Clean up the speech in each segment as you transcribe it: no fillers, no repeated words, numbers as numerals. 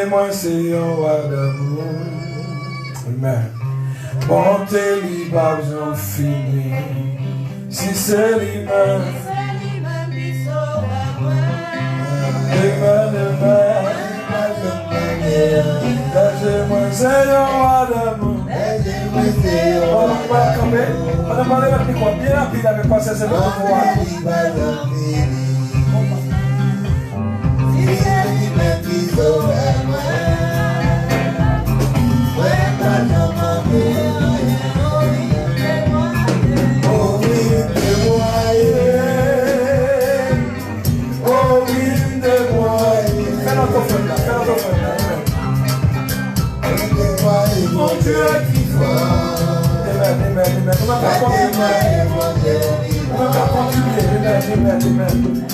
moi c'est un roi d'amour. Amen. Bonté libre, j'en finis. Si c'est lui-même. Laissez-moi c'est un roi d'amour. On a parlé avec quoi bien rapide avec passer cette voix. Mon Dieu qui voit. Amen. On va pas continuer. Amen.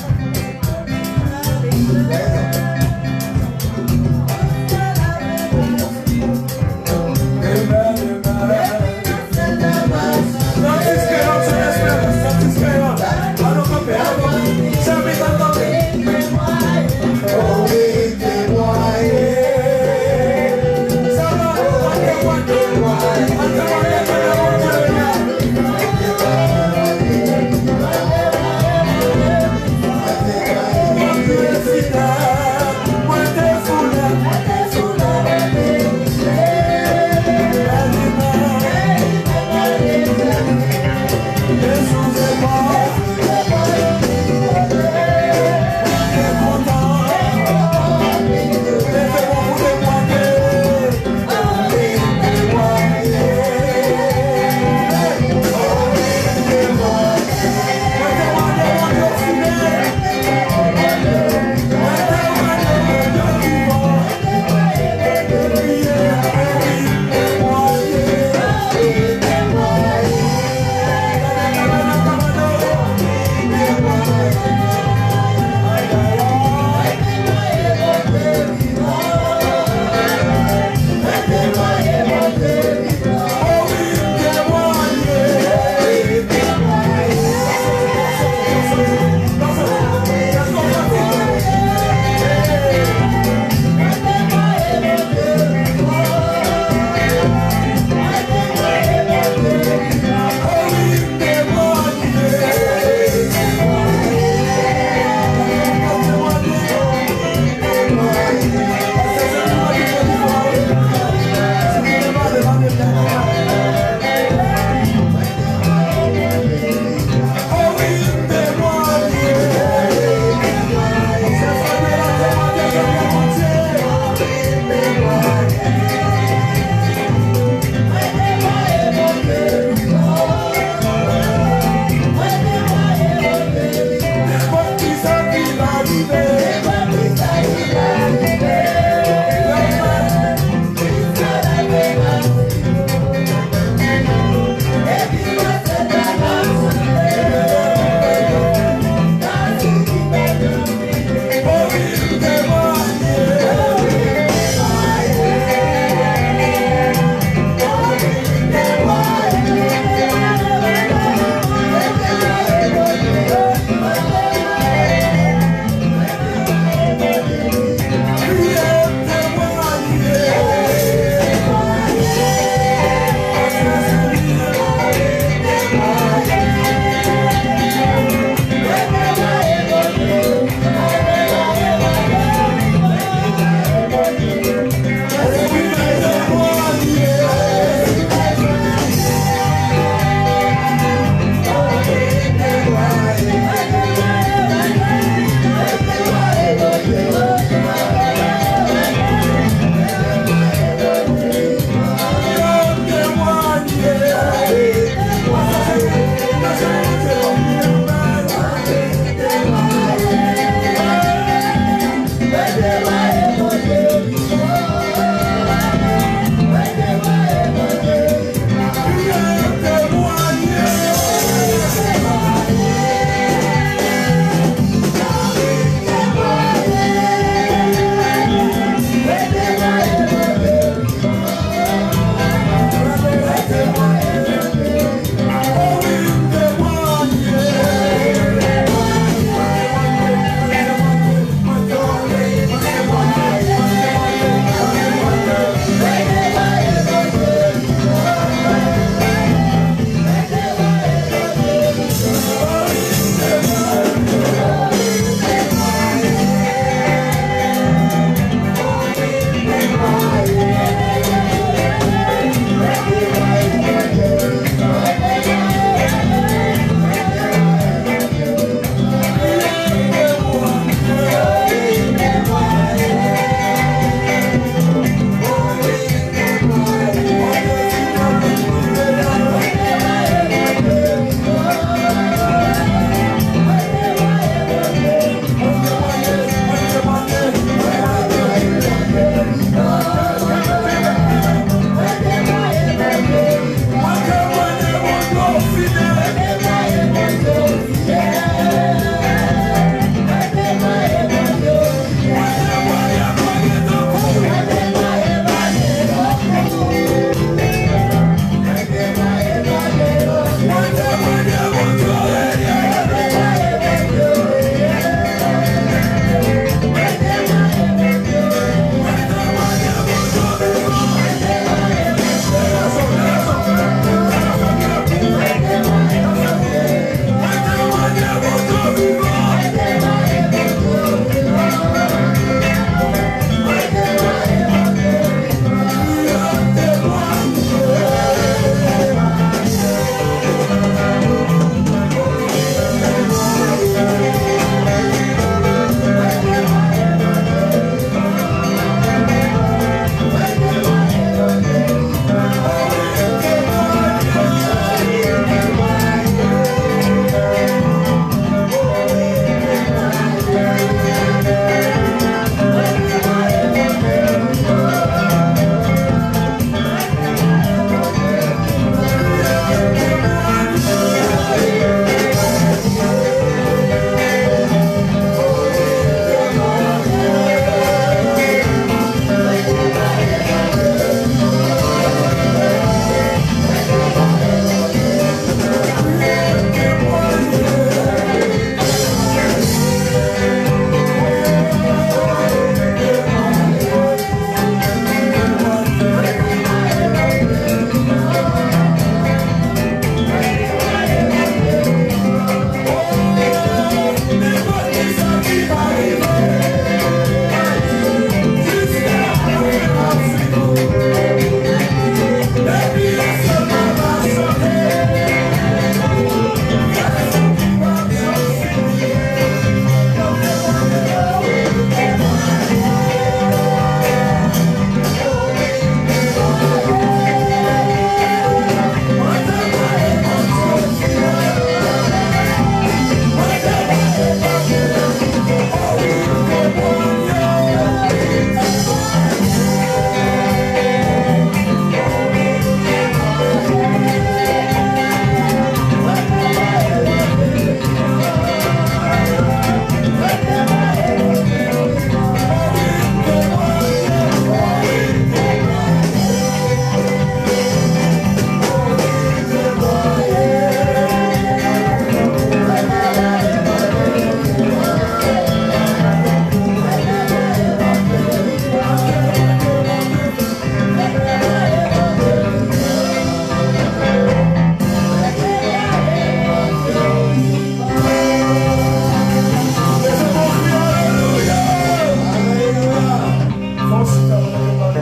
chita avant de parler.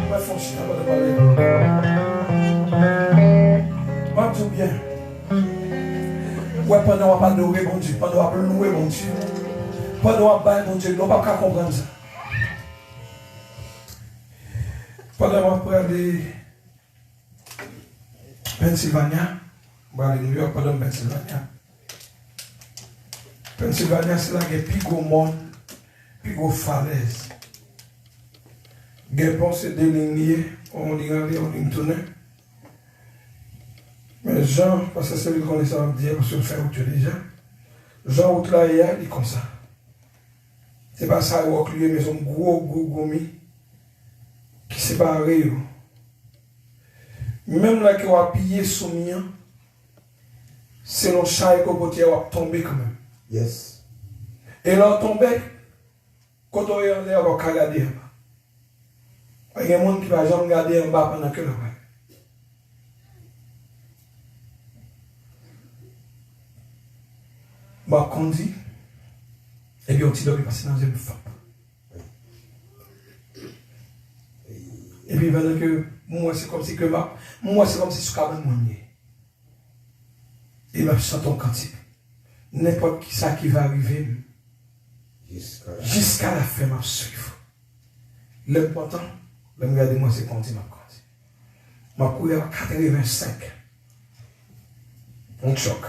On va faire chita avant de parler. Moi, tout bien. Ouais, pendant qu'on va adorer mon Dieu, pendant qu'on va louer mon Dieu, pendant qu'on va bailler mon Dieu, nous ne pouvons pas comprendre ça. Pendant qu'on va aller Pennsylvania, on va aller New York pendant Pennsylvania. Pennsylvania, c'est là qu'il y a plus gros monde, plus gros falaise. Il y a pensé de lignes, on dit aller, on dit tourner. Mais Jean, parce que c'est lui qu'on essaie de dire, parce que fait autre déjà. Jean, où là, il est comme ça. C'est pas ça, il va lui, mais son gros gomi qui sépare. Même là, qu'il va piller son mien, c'est le chat qui va tomber quand même. Yes. Et là, tomber, quand on est en l'air, on va regarder. Il y a des gens qui ne vont jamais regarder en bas pendant que le va. Bah, conduit, et puis on tire de passer dans une femme. Et puis, pendant que moi, c'est comme si que moi, c'est comme si je suis capable de monter. Et je chante ton cantique. N'importe qui ça qui va arriver, jusqu'à la fin, je suivre. L'important, le regarder moi, c'est continuer ma cantique. Ma couille à 85. On choque.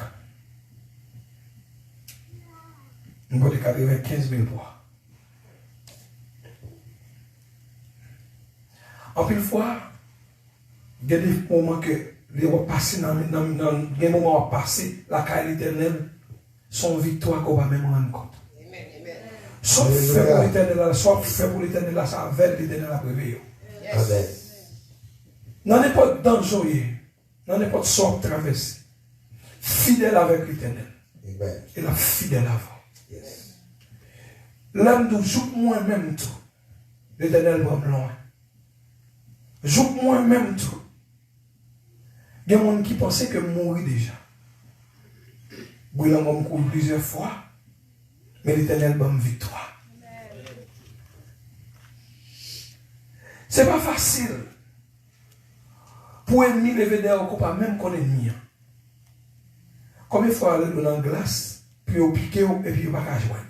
On va de 95 000 poids. En plus, fois, il y a des moments que les va passer dans des moments où passer la carrière éternelle, son victoire qu'on va même rendre compte. Soit fait pour l'éternel, soit fait pour l'éternel, ça avec l'éternel à préveiller. Amen. Dans n'importe danger, dans n'importe sorte traversée, fidèle avec l'éternel. Et la fidèle avant. Yes. L'âme nous joue moi-même tout. L'éternel va me loin. Joue moi-même tout. Il y a des gens qui pensaient que mourir déjà. Bouillant va me courir plusieurs fois. Mais l'éternel va me victoire. C'est pas facile. Pour ennemi lever des hauts pas même qu'on ennemi. Combien de fois aller dans la glace, puis au piqué, et puis il va pas joindre.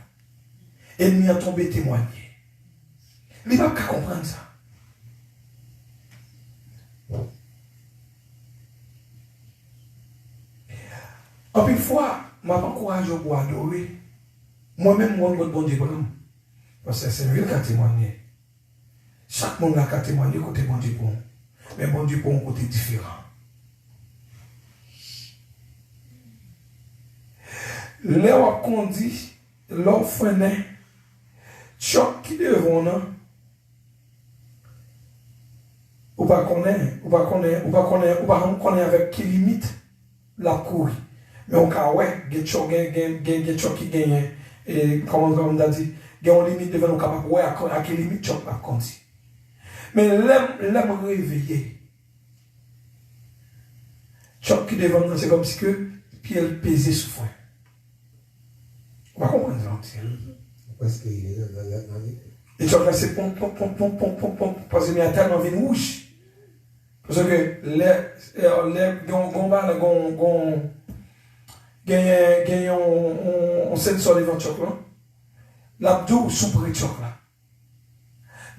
Ennemi a tombé témoigner. Il ne va pas comprendre ça. En plus, fois, je m'encourage pour adorer. Moi-même, moi, je bon Dieu pour nous. Parce que c'est une ville qui a témoigné. Chaque monde a témoigné côté bon Dieu pour nous. Mais bon Dieu pour un côté différent. Là, on dit, l'orphelin, choc qui devant nous, ou pas connaître avec qui limite la courir. Mais on a ouais, il y a des chocs qui gagnent, et comment on a dit, il y a une limite devant nous capable ouais à quelle limite choc la conduire. Mais l'aime réveillé. Choc qui devant nous, c'est comme si que puis elle pesait sous fouet. On va comprendre ça. Parce que et choc là c'est pom parce qu'il y a tellement de rouge. Parce que les gagne on sensor devant choc là. L'abdou sous près choc là.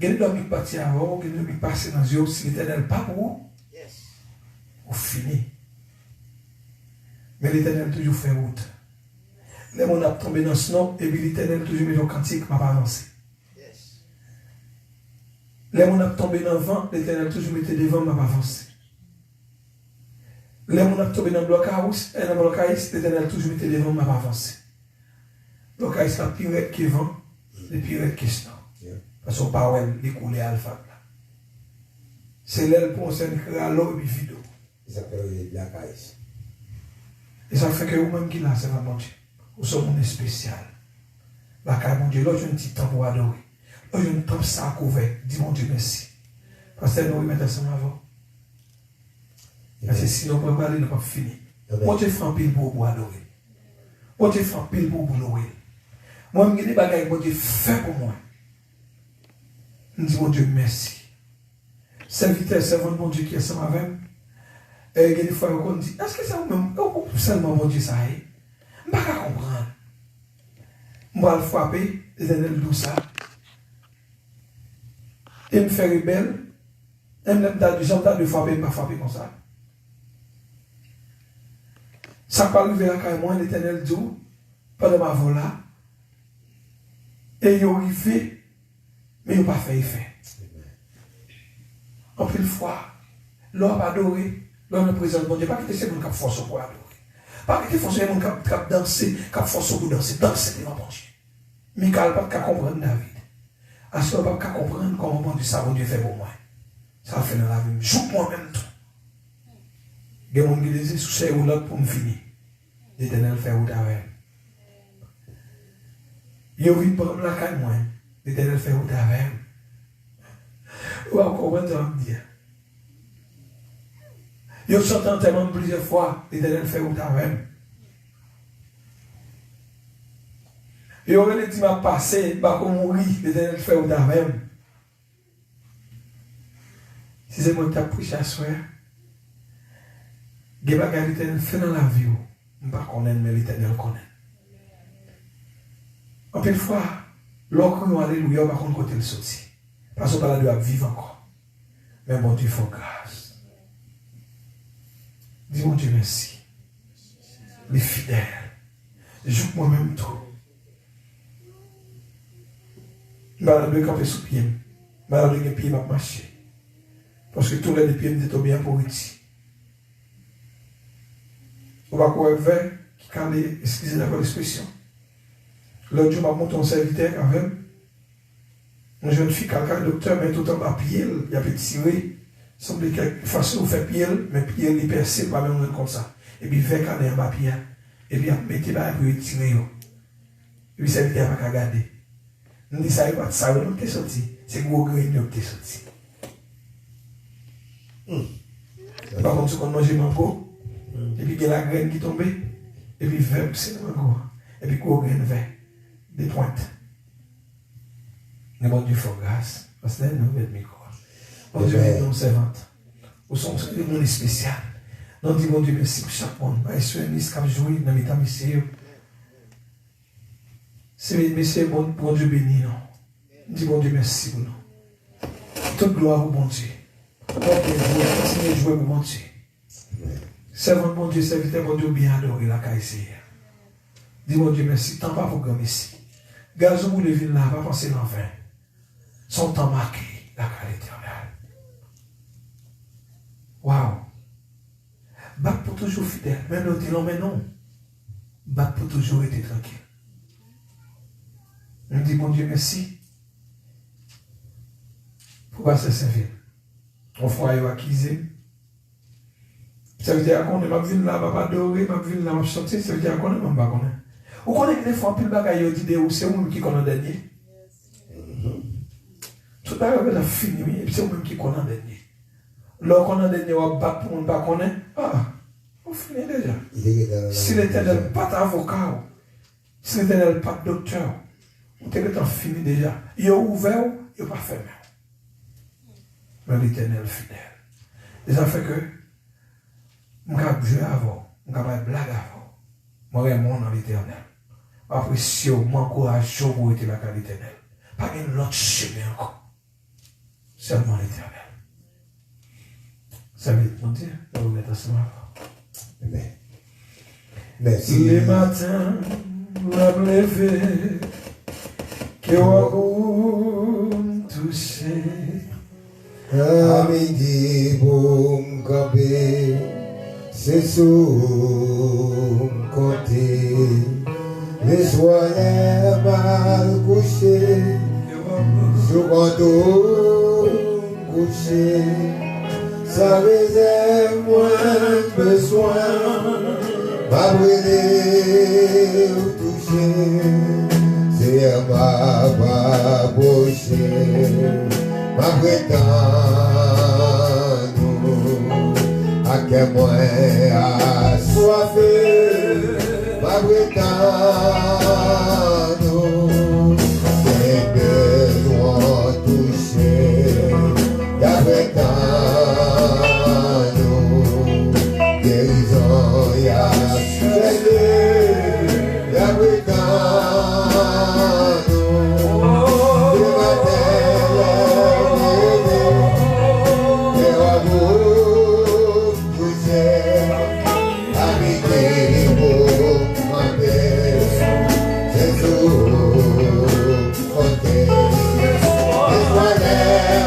Gagne dormi parti avant, gagne dormi passer dans yeux si l'éternel pas pour ou fini. Mais l'éternel toujours fait route. Les gens ont tombé dans ce nom et puis l'éternel toujours mis le cantique m'a pas avancé. Les gens ont tombé dans le vent, l'éternel toujours mettait devant m'a pas avancé. Les gens ont tombé dans le blocage, l'éternel toujours mettait devant m'a pas avancé. Blocage c'est la pire qui vent, les pires question. Parce qu'on parle de couler alpha. C'est l'aile pour se créer à l'eau et puis vidéo. Ça s'appelle la caisse. Et ça fait que vous-même qui là, c'est la bon Dieu. Vous sommes un spécial. La caille, mon Dieu, là, j'ai un petit temps pour adorer. Là, j'ai un temps ça couvert. Dis mon Dieu, merci. Parce que nous remettons ensemble avant. Parce que sinon, on ne peut pas aller, nous pas fini. Moi, je fais un pile pour adorer. Moi, je fais un pile pour louer. Moi, je me dis des bagages que Dieu fait pour moi. Nous disons, mon Dieu, merci. Serviteur, servant de mon Dieu qui est ensemble avec moi. Et il y a des fois, on dit, est-ce que c'est vous-même, seulement mon Dieu, ça y est? Je ne peux pas comprendre. Je vais le frapper, l'Éternel dit ça. Et me faire rebelle. Et me dire, de frapper, je ne pas frapper comme ça. Ça peut arriver à moi, l'Éternel dit, pendant ma vol là. Et il arrivé, mais il n'a pas fait effet. En plus de fois, l'homme adoré, l'homme présent de mon Dieu, pas que c'est mon cap force pour adorer. Pas que c'est mon cap danser, cap force pour danser, danser devant mon Dieu. Michael pas qu'à comprendre David. Assuré pas qu'à comprendre comment mon Dieu ça mon Dieu fait pour moi. Ça fait dans la vie. Joue moi même tout. Il y a des gens qui disent sous ces roulottes pour me finir. L'Éternel fait route avec. Il y a envie de prendre la caille moi. L'Éternel fait route avec. Ou encore ce que je veux dire. Il y a chanté tellement plusieurs fois. L'Éternel fait route avec. Et on a dit, m'a passé, bah, comme mourir, l'Éternel fait route avec. Si c'est moi qui ai prêché à soi, il y a des choses que l'Éternel fait dans la vie. Je ne sais pas connaître, mais l'Éternel connaît. En plus de fois, l'on crie alléluia, on ne va pas côté le sorti. Parce qu'on parle de vivre encore. Mais bon Dieu, il faut grâce. Dis mon Dieu merci. Les fidèles. Joue moi-même tout. Je vais camper sous pied. Je vais les pieds, je vais marcher. Parce que tous les pieds me disent bien pour ici. On va courir vers qui calait, excusez-moi l'expression. L'autre jour, je monte un serviteur avec une jeune fille, quelqu'un, docteur, mais tout le temps à pied, il y a tiré. Il semble quelque façon de faire pied, mais pied, il perce, pas même comme ça. Et puis, il fait quand même à pied. Et puis, il met pas pour tirer. Et puis, le serviteur n'a pas regarder. On dit ça, il va ça, il est sorti. C'est gros grain qui est sorti. Par contre, on mange mango, et puis il y a la graine qui tombe, et puis vert, c'est le mango. Et puis gros grain vert, des pointes. Mais bon Dieu, il faut grâce, parce que là, nous avons micro. Bon Dieu, nous servante. Nous sommes des gens spéciaux. Nous disons, bon Dieu, merci pour chaque monde. Et sur un liste qui a joué dans l'état messieurs. C'est messieurs, bon Dieu béni, non. Nous disons, bon Dieu, merci pour nous. Toute gloire au bon Dieu. Continuez de jouer pour mon Dieu. Servant de mon Dieu, serviteur mon Dieu, bien adoré la caisse. Dis mon Dieu, merci. Tant pas pour gagner ici. Gazou pour les villes là, pas penser dans 20. Son temps marqué, la qualité éternelle. Waouh. Bat pour toujours fidèle. Mais nous disons, mais non. Bat pour toujours être tranquille. On dit, mon Dieu, merci. Pourquoi se servir? On fera acquise. Ça veut dire qu'on est ma ville là, ma adoré, ma ville là, ma chanter, ça veut dire qu'on est même pas qu'on est. Ou qu'on est des fois plus bagaille dit de c'est vous qui connaît dernier. Tout ça va fini et puis c'est vous même qui connaît dernier. Là qu'on a dernier on bat pour on pas connaît. Ah, on finit déjà. Si l'Éternel pas d'avocat, si l'Éternel pas de docteur, on est fini déjà. Il est ouvert, il n'est pas fermé. Mais l'Éternel fidèle. Et ça fait que, je vais jouer avant, je vais blague avant. Je vais mon dans l'Éternel. Après, si je m'encourage pour être la l'Éternel. Pas une autre chemin encore. Seulement l'Éternel. Ça veut dire, mon Dieu, je vais vous mettre ensemble. Amen. Merci. Les matins, la lever, que vous touchez. À midi pour me camper, c'est sous me compter. Les soirs mal couchés, sur quand couché, ça réserve moins besoin, ma brûler ou toucher, c'est à ma approcher. Ma prétendue, à quel moins assoiffé, ma prétendue, j'ai besoin de toucher.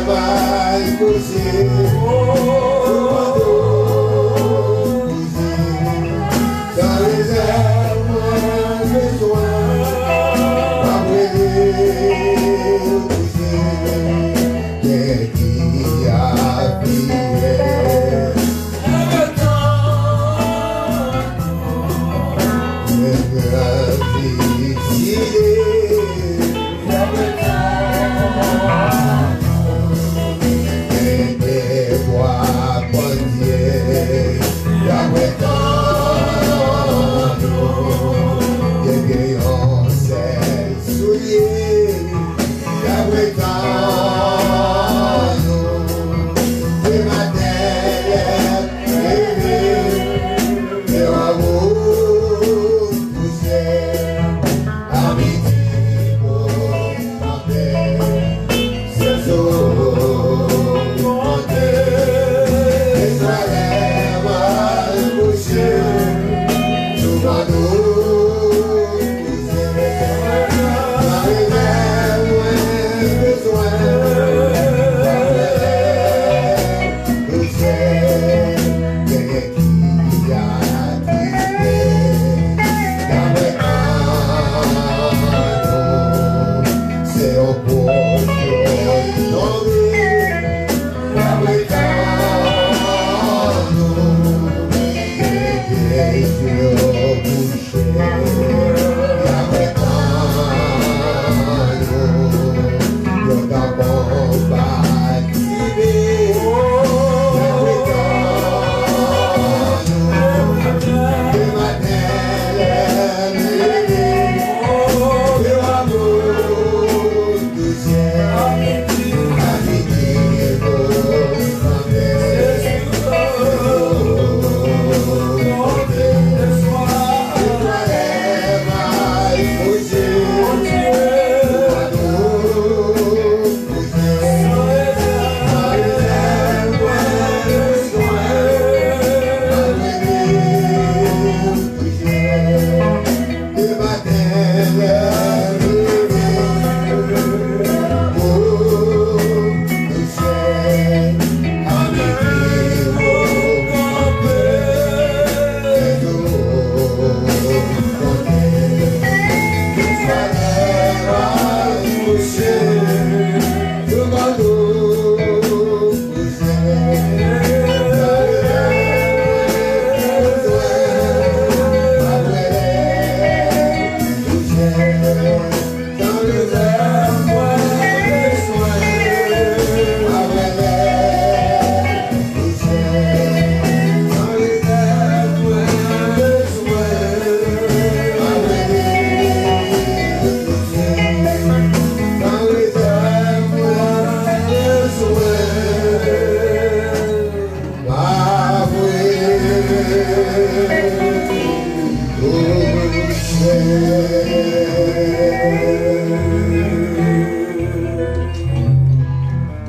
mal causé.